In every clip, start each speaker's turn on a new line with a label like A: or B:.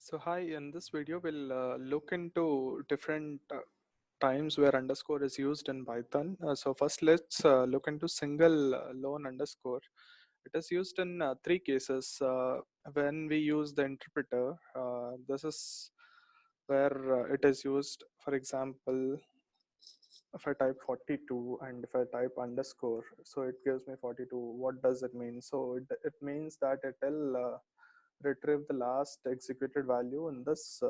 A: So hi, in this video we'll look into different times where underscore is used in Python. So first let's look into single lone underscore. It is used in three cases. When we use the interpreter, this is where it is used. For example, if I type 42 and if I type underscore, so it gives me 42. What does it mean? So it means that it will retrieve the last executed value in this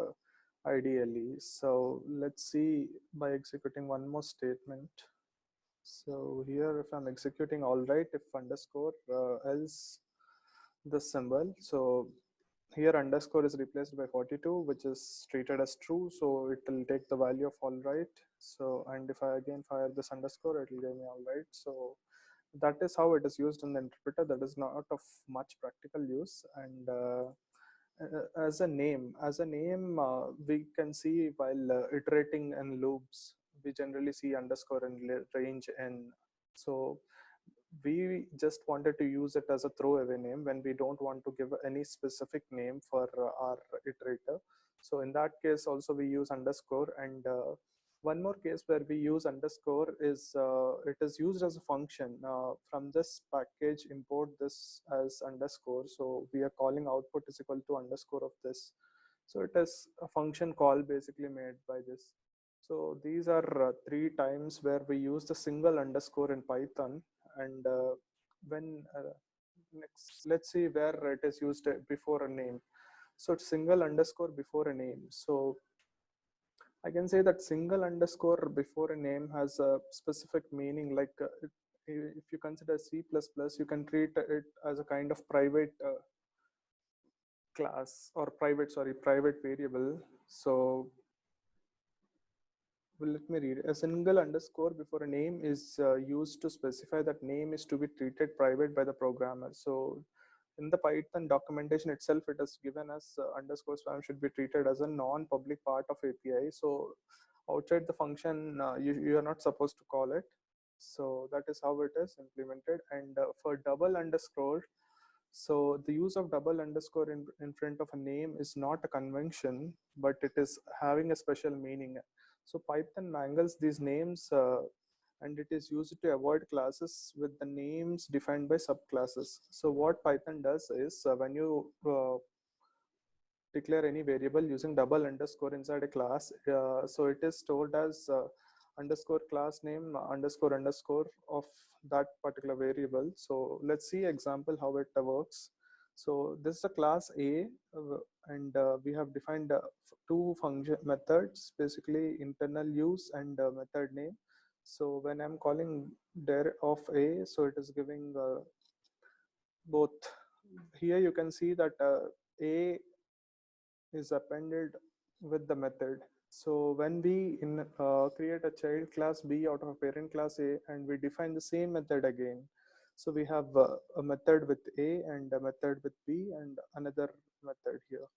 A: ideally. So let's see by executing one more statement. So here if I'm executing all right, if underscore else this symbol. So here underscore is replaced by 42, which is treated as true, so it will take the value of all right. So and if I again fire this underscore, it will give me all right. So that is how it is used in the interpreter. That is not of much practical use. And as a name, we can see while iterating in loops, we generally see underscore in range n. So we just wanted to use it as a throwaway name when we don't want to give any specific name for our iterator. So in that case also we use underscore. And one more case where we use underscore is it is used as a function. From this package import this as underscore, so we are calling output is equal to underscore of this. So it is a function call basically made by this. So these are three times where we use the single underscore in Python. And when next, let's see where it is used before a name. So it's single underscore before a name. So I can say that single underscore before a name has a specific meaning. Like if you consider C++, you can treat it as a kind of private class or private variable. So well, let me read. A single underscore before a name is used to specify that name is to be treated private by the programmer. So in the Python documentation itself, it is given as underscore spam should be treated as a non-public part of API. So outside the function, you are not supposed to call it. So that is how it is implemented. And for double underscore, so the use of double underscore in front of a name is not a convention, but it is having a special meaning. So Python mangles these names and it is used to avoid classes with the names defined by subclasses. So what Python does is when you declare any variable using double underscore inside a class, so it is stored as underscore class name underscore underscore of that particular variable. So let's see example how it works. So this is a class A, and we have defined two function methods, basically internal use and method name. So when I'm calling dir of A, so it is giving both. Here you can see that A is appended with the method. So when we create a child class B out of a parent class A, and we define the same method again. So we have a method with A and a method with B and another method here.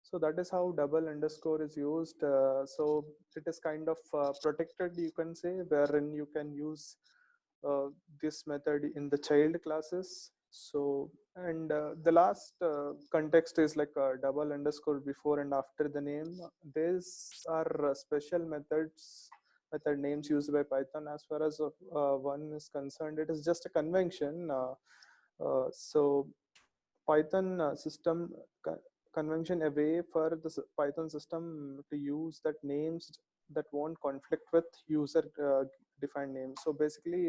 A: So that is how double underscore is used. So it is kind of protected, you can say, wherein you can use uh, this method in the child classes. So and the last context is like a double underscore before and after the name. These are special method names used by Python. As far as one is concerned, it is just a convention. So Python system convention a way for the Python system to use that names that won't conflict with user defined names. So basically,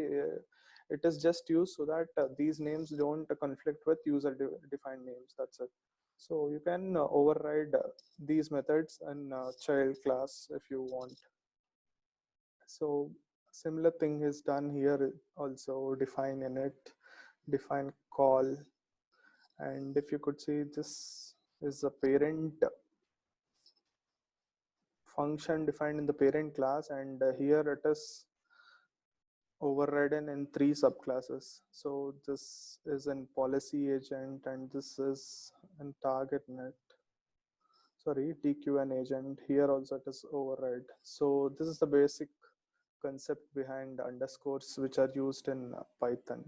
A: it is just used so that these names don't conflict with user defined names. That's it. So you can override these methods in child class if you want. So similar thing is done here also. Define init, define call, and if you could see, this is a parent function defined in the parent class, and here it is overridden in three subclasses. So this is in policy agent, and this is in target net, sorry, TQN agent. Here also it is override. So this is the basic concept behind underscores which are used in Python.